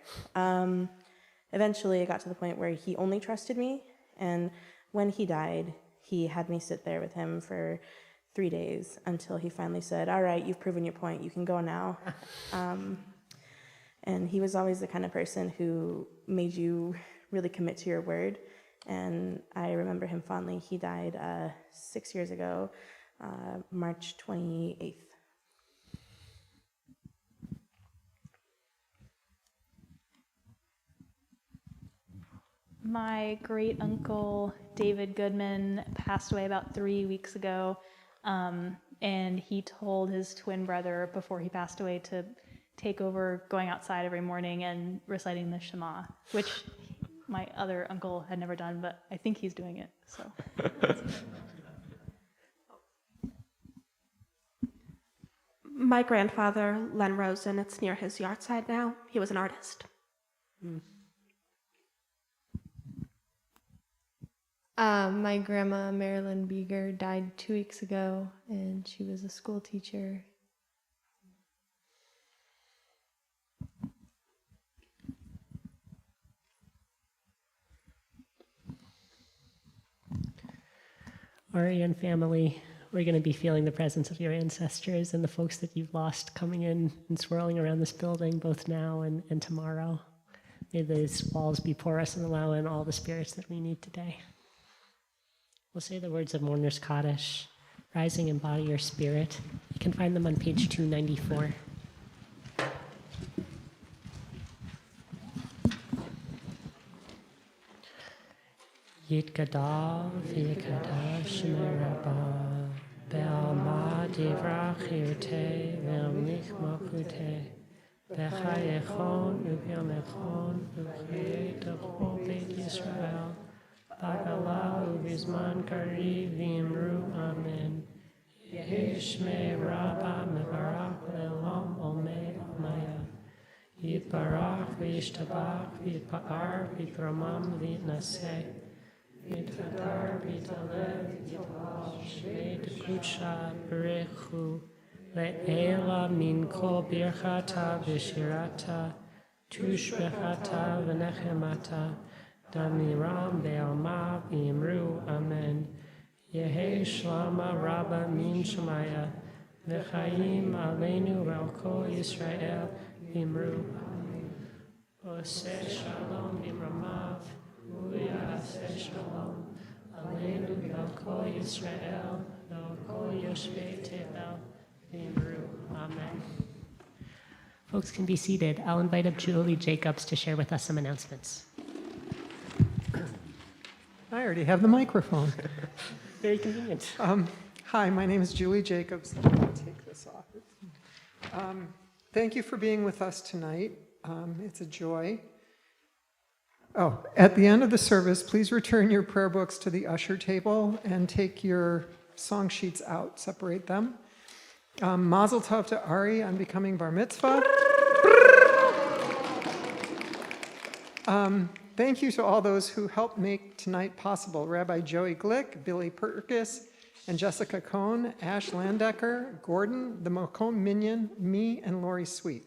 Eventually, it got to the point where he only trusted me. And when he died, he had me sit there with him for 3 days until he finally said, all right, you've proven your point. You can go now. And he was always the kind of person who made you really commit to your word. And I remember him fondly. He died 6 years ago, March 28th. My great uncle, David Goodman, passed away about 3 weeks ago. And he told his twin brother before he passed away to take over going outside every morning and reciting the Shema, which my other uncle had never done, but I think he's doing it, so. My grandfather, Len Rosen, it's near his yard now. He was an artist. My grandma, Marilyn Beeger, died 2 weeks ago, and she was a school teacher. Ari and family, we're going to be feeling the presence of your ancestors and the folks that you've lost coming in and swirling around this building, both now and tomorrow. May these walls be porous and allow in all the spirits that we need today. We'll say the words of Mourner's Kaddish, rising in body or spirit. You can find them on page 294. Yitkadav v'yikadash merabah be'alma divrach irte ve'amlich malchute בחייכון ובימיכון וחיי תבוא בית ישראל בגלה ובזמן קריב ואמרו אמן. יהי שמי רבה מברך לעולם עומד מיה. יתברך וישתבח ויתפאר ויתרומם ויתנשא. יתהדר ויתעלה ויתעלה שבי דקודשה ברכו. לעילה מן כל ברכתה ושירתה, תושבחתה ונחמתה, דמירם בעלמה ואמרו אמן. יהי שלמה רבה מן שמיה, וחיים עלינו ועל כל ישראל ואמרו אמן. עושה שלום במרמיו, הוא יעשה שלום עלינו ועל כל ישראל ועל כל יושבי תבל. Amen. Folks can be seated. I'll invite up Julie Jacobs to share with us some announcements. I already have the microphone. Very convenient. Hi, my name is Julie Jacobs. I'll take this off. Thank you for being with us tonight. It's a joy. Oh, at the end of the service, please return your prayer books to the usher table and take your song sheets out, separate them. Mazel tov to Ari on becoming bar mitzvah. Thank you to all those who helped make tonight possible. Rabbi Joey Glick, Billy Perkis, and Jessica Cohn, Ash Landecker, Gordon, the Macomb Minion, me, and Lori Sweet.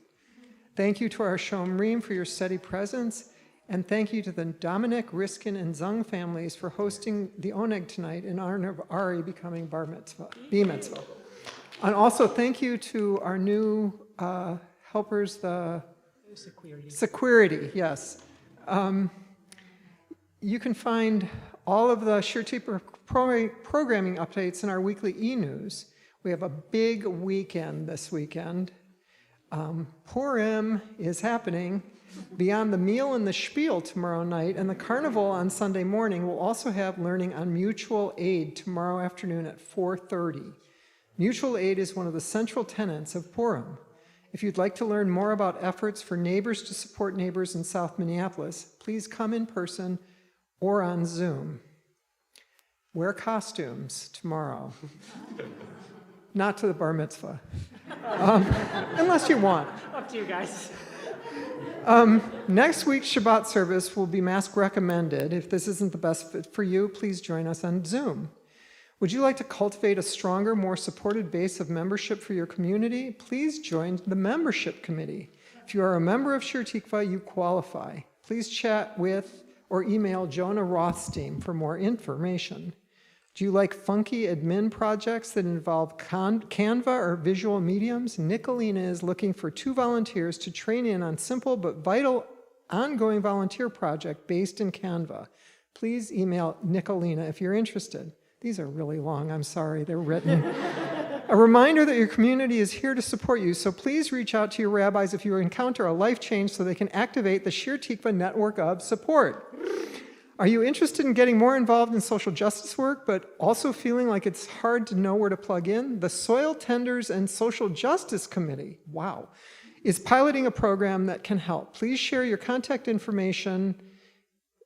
Thank you to our Shomrim for your steady presence, and thank you to the Dominic, Riskin, and Zung families for hosting the Oneg tonight in honor of Ari becoming bar mitzvah, B-mitzvah. And also thank you to our new helpers, the Security, yes. You can find all of the Shir Tikva programming updates in our weekly e-news. We have a big weekend this weekend. Purim is happening. Beyond the meal and the spiel tomorrow night and the carnival on Sunday morning, we'll also have learning on mutual aid tomorrow afternoon at 4:30. Mutual aid is one of the central tenets of Purim. If you'd like to learn more about efforts for neighbors to support neighbors in South Minneapolis, please come in person or on Zoom. Wear costumes tomorrow. Not to the bar mitzvah. Unless you want. Up to you guys. Next week's Shabbat service will be mask recommended. If this isn't the best fit for you, please join us on Zoom. Would you like to cultivate a stronger, more supported base of membership for your community? Please join the membership committee. If you are a member of Shir Tikva, you qualify. Please chat with or email Jonah Rothstein for more information. Do you like funky admin projects that involve Canva or visual mediums? Nicolina is looking for 2 volunteers to train in on simple but vital ongoing volunteer project based in Canva. Please email Nicolina if you're interested. These are really long, I'm sorry, they're written. A reminder that your community is here to support you, so please reach out to your rabbis if you encounter a life change so they can activate the Shir Tikva network of support. Are you interested in getting more involved in social justice work, but also feeling like it's hard to know where to plug in? The Soil Tenders and Social Justice Committee, wow, is piloting a program that can help. Please share your contact information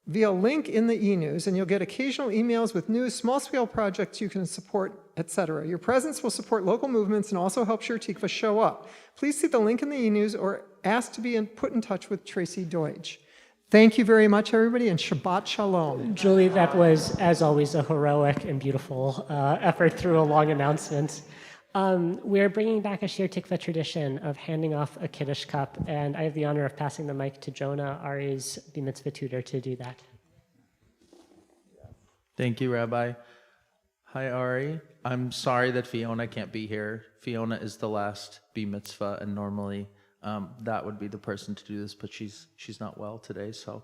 via link in the e-news, and you'll get occasional emails with news, small-scale projects you can support, etc. Your presence will support local movements and also help Shir Tikva show up. Please see the link in the e-news or ask to be put in touch with Tracy Deutsch. Thank you very much, everybody, and Shabbat Shalom. Julie, that was, as always, a heroic and beautiful effort through a long announcement. We're bringing back a Shir Tikva tradition of handing off a Kiddush cup, and I have the honor of passing the mic to Jonah, Ari's B-mitzvah tutor, to do that. Thank you, Rabbi. Hi, Ari. I'm sorry that Fiona can't be here. Fiona is the last B-mitzvah, and normally that would be the person to do this, but she's not well today, so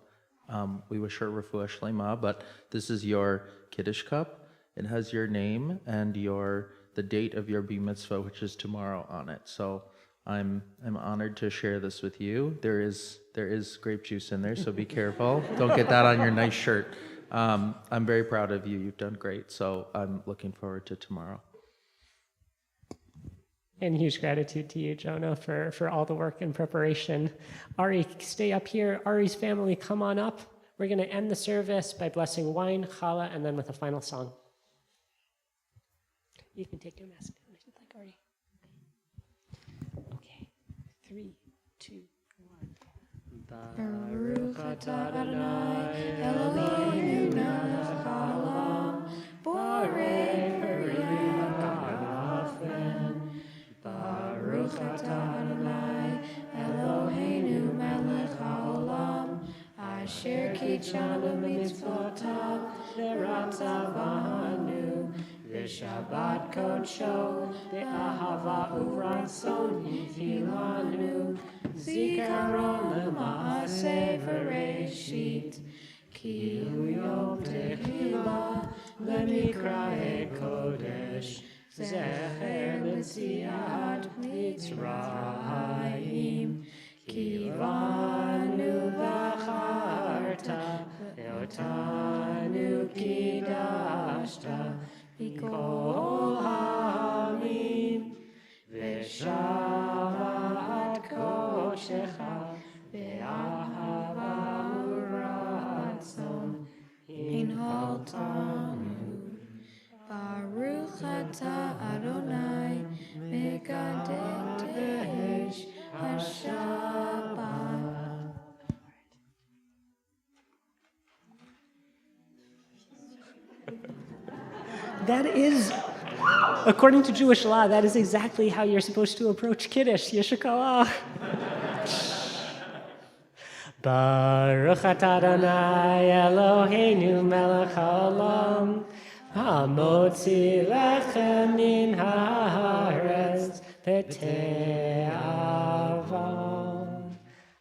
we wish her refuah shlema. But this is your Kiddush cup. It has your name and the date of your B-mitzvah, which is tomorrow, on it. So I'm honored to share this with you. There is grape juice in there, so be careful. Don't get that on your nice shirt. I'm very proud of you. You've done great. So I'm looking forward to tomorrow. And huge gratitude to you, Jonah, for all the work and preparation. Ari, stay up here. Ari's family, come on up. We're going to end the service by blessing wine, challah, and then with a final song. You can take your mask down if you'd like, Ari. Okay, 3, 2, 1. Baruch atah Adonai Eloheinu melech haolam, borei peri ha'gafen. Baruch atah Adonai Eloheinu melech haolam, asher kitshanu mitzvotav v'ratzavanu, v'shabbat kodsho be'ahava u'ratzon hifilanu, zikaron lema'aseh v'reshit, ki hu yom tehila lemikrae kodesh, zecher l'tziat mitzrayim, kivanu v'charta ve'otanu kidashta mikol ha'amim, ve'shavat koshecha ve'ahava u'ratzon hinholtanu. Baruch atah Adonai mekadesh haShabbat. That is, according to Jewish law, that is exactly how you're supposed to approach Kiddush. Yeshua. Baruch atah Adonai Eloheinu melech haolam, hamotzi lechem min haaretz b'te'ava.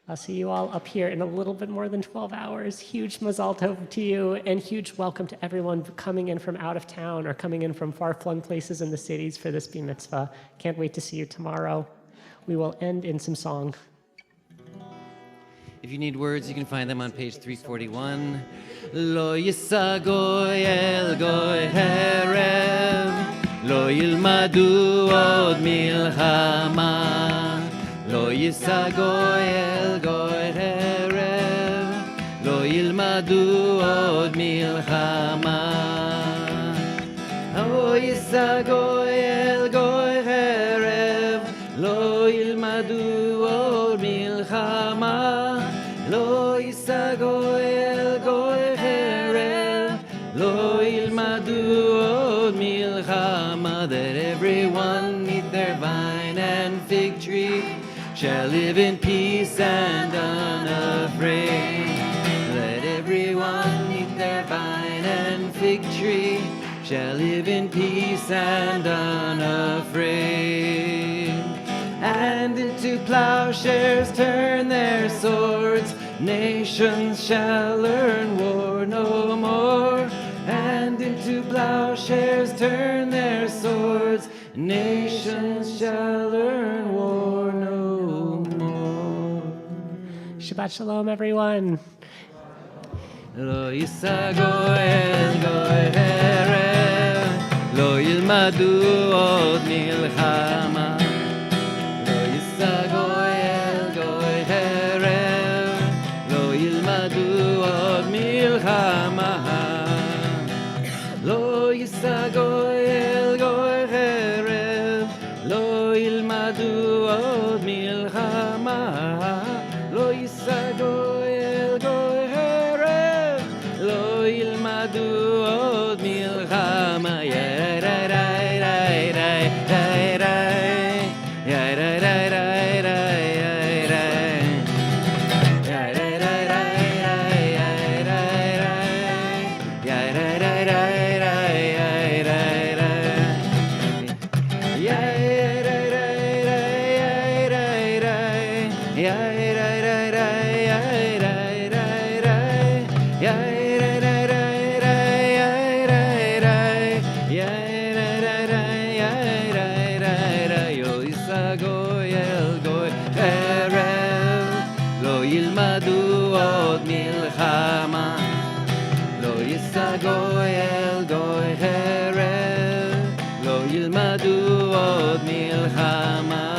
I'll see you all up here in a little bit more than 12 hours. Huge mazal tov to you, and huge welcome to everyone coming in from out of town or coming in from far-flung places in the cities for this bar mitzvah. Can't wait to see you tomorrow. We will end in some song. If you need words, you can find them on page 341. Lo yisa goy el goy herev, lo yilmadu od milchama. Lo yisa goy el goy herev, lo yilmadu od milchama. Lo yisa goy el goy herev, lo yilmadu od milchama. Lo yisa goy el goy herev, lo yilmadu od milchama. That everyone neath their vine and fig tree shall live in peace and unafraid. Let everyone neath their vine and fig tree shall live in peace and unafraid. And into plowshares turn their swords, nations shall learn war no more. And into plowshares turn their swords, nations shall learn war no more. Shabbat shalom, everyone. Lo yisa goy el goy herev, lo yilmadu od milchama. Lo yisa goy el goy herev, lo yilmadu od milchama. Lo yisa goy el goy herev, lo yilmadu od milchama. Lo yisa goy el goy herev, lo yilmadu od milchama. Yeah, right, right, right, right, right, right. ילמדו עוד מלחמה.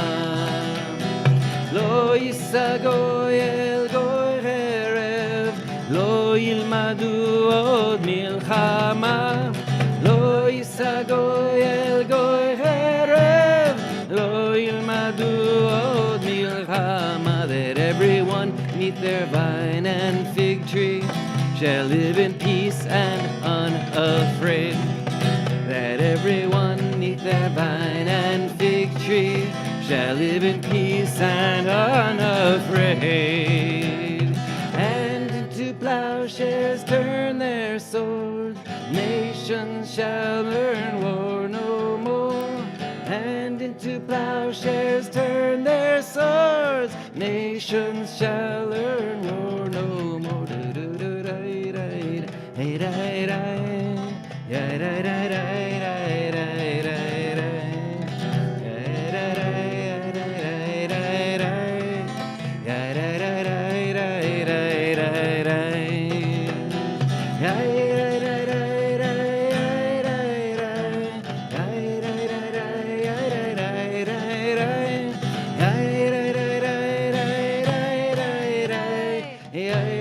לא יישא גוי אל גוי חרב, לא ילמדו עוד מלחמה. לא יישא גוי אל גוי חרב, לא ילמדו עוד מלחמה. That everyone neath their vine and fig tree shall live in peace and unafraid. That everyone neath their vine and fig tree shall live in peace and unafraid. And into plowshares turn their swords, nations shall learn war no more. And into plowshares turn their swords, nations shall learn war no more. Yeah.